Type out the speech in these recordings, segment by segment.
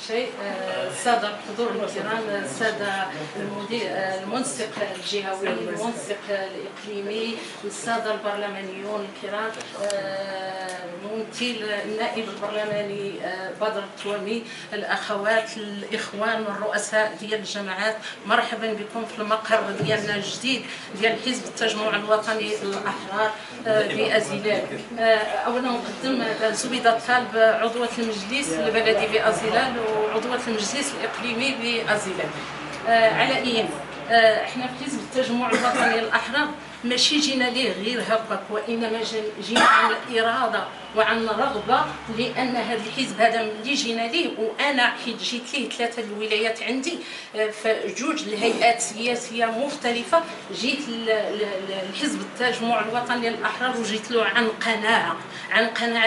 شيء السادة الحضور الكرام، السادة المنسق الجهوي، المنسق الإقليمي، السادة البرلمانيون الكرام، النائب البرلماني بدر التوامي، الأخوات الإخوان والرؤساء ديال الجماعات، مرحبا بكم في المقر ديالنا الجديد ديال حزب التجمع الوطني الأحرار بأزيلال. أولا نقدم زبيدة الطالب عضوة المجلس البلدي بأزيلال وعضوة المجلس الإقليمي بأزيلال. على أي احنا في حزب التجمع الوطني الأحرار ماشي جينا ليه غير هكاك، وانما جينا عن الاراده وعن رغبه، لان هذا الحزب هذا ملي جينا ليه، وانا حيت جيت ليه 3 الولايات عندي في 2 الهيئات السياسيه مختلفه، جيت لحزب التجمع الوطني الاحرار وجيت له عن قناعه.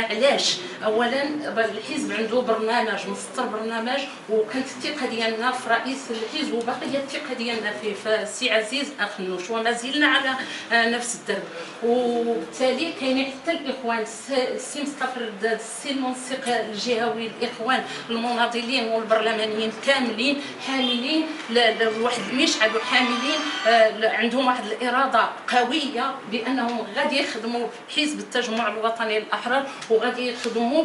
علاش؟ اولا الحزب عنده برنامج مسطر، برنامج، وكانت الثقه ديالنا في رئيس الحزب وبقيه الثقه ديالنا فيه في السي عزيز اخنوش، وما زلنا على نفس الدرب. وبالتالي كاينين حتى الاخوان، السي مصطفى رداد، السي المنسق الجهوي، الاخوان المناضلين والبرلمانيين كاملين حاملين لواحد المشعل، وحاملين عندهم واحد الاراده قويه بانهم غادي يخدموا حزب التجمع الوطني الاحرار، وغادي يخدموا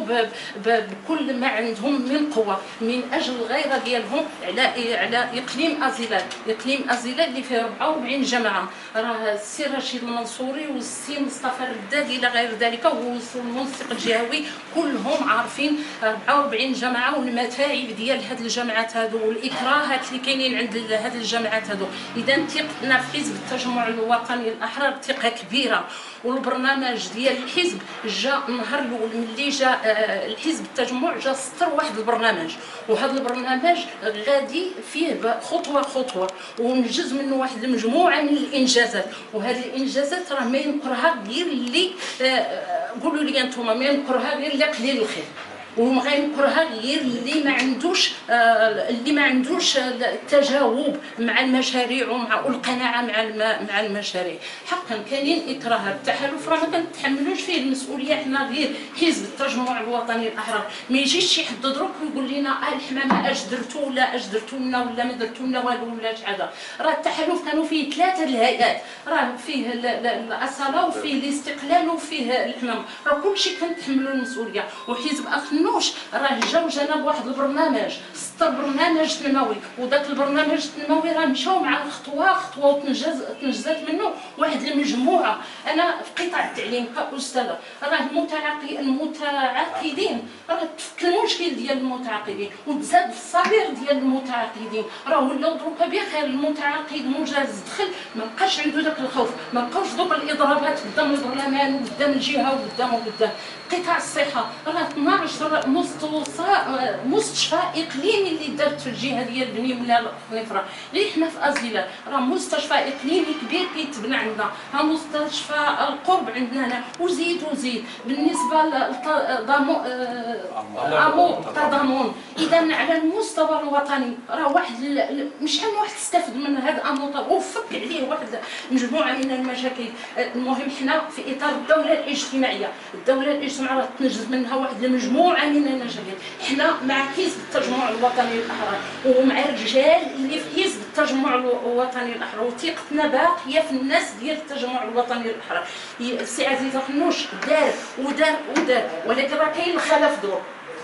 بكل ما عندهم من قوه من اجل الغيره ديالهم على اقليم ازيلال. اقليم ازيلال اللي فيه 44 جماعه، راه السي رشيد المنصوري والسي مصطفى الرداد الى غير ذلك والمنسق الجهوي كلهم عارفين 44 جماعه والمتاعب ديال هاد الجماعات هادو والاكراهات اللي كاينين عند هاد الجماعات هادو. اذا ثقتنا في حزب التجمع الوطني الاحرار ثقه كبيره، والبرنامج ديال الحزب جا النهار الاول ملي جا الحزب التجمع جا سطر واحد البرنامج، وهذا البرنامج غادي فيه خطوه ونجز منه واحد المجموعه من الانجازات، وهذه الانجازات راه ما ينكرها غير اللي قولوا لي انتم، ما ينكرها غير اللي قليل الخير، وما غينكرها غير اللي ما عندوش التجاوب مع المشاريع والقناعه مع المشاريع. حقا كاينين اكراهات، التحالف راه ما كنتحملوش فيه المسؤوليه حنا غير حزب التجمع الوطني الاحرار. ما يجيش شي حد دروك ويقول لنا الحمامه اش درتوا ولا اش درتوا لنا ولا ما درتوا لنا والو ولا شي حاجه. راه التحالف كانوا فيه 3 الهيئات، راه فيه الاصاله وفيه الاستقلال وفيه الحمام، راه كلشي كنتحملوا المسؤوليه. وحزب اخنوش راه جا وجانا بواحد البرنامج، سطر برنامج تنموي، وداك البرنامج التنموي راه مشاو مع خطوه وتنجزات منه واحد المجموعه. انا في قطاع التعليم كاستاذه، راه المتعاقدين راه تفك المشكل ديال المتعاقدين وتزاد في الصغير ديال المتعاقدين، راه ولاو دروكا بخير. المتعاقد مجاز دخل ما بقاش عنده داك الخوف، ما بقاوش دوك الاضرابات قدام البرلمان وقدام الجهه وقدام قطاع الصحه، راه 12 مستشفى اقليمي اللي دارت في الجهه ديال بني ملال خنيفره. غير حنا في ازيلال راه مستشفى اقليمي كبير كيتبنى عندنا، ها مستشفى القرب عندنا هنا وزيد. بالنسبه تضامن، اذا على المستوى الوطني راه واحد شحال من واحد استفد من هذا الامر وفك عليه واحد مجموعه من المشاكل. المهم حنا في اطار الدوله الاجتماعيه راه تنجز منها واحد المجموعه من المشاكل. حنا مع حزب التجمع الوطني الاحرار ومع الرجال اللي في حزب التجمع الوطني الاحرار، وثقتنا باقيه في الناس ديال التجمع الوطني الاحرار. السي عزيز اخنوش دار ودار، ولكن راه كاين الخلف دور،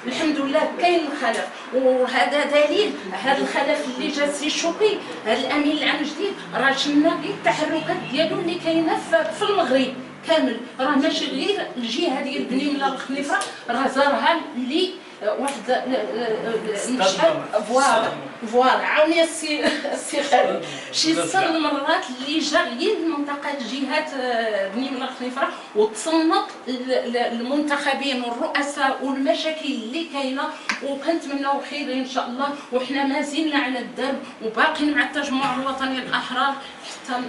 الحمد لله كاين الخلف، وهذا دليل هذا الخلف اللي جا السي الشوقي هذا الامين العام الجديد، راه شفنا غير التحركات ديالو اللي كاينه في المغرب كامل، راه ماشي غير الجهه ديال بني ملال الخنيفره، راه زارها اللي واحد المشهد فوالا عاوني السي خالد شي 6 المرات اللي جا غير المنطقه جهات بني ملال الخنيفره وتصنت المنتخبين والرؤساء والمشاكل اللي كاينه، وكنتمناو خير ان شاء الله. وحنا ما زلنا على الدرب وباقيين مع التجمع الوطني الاحرار حتى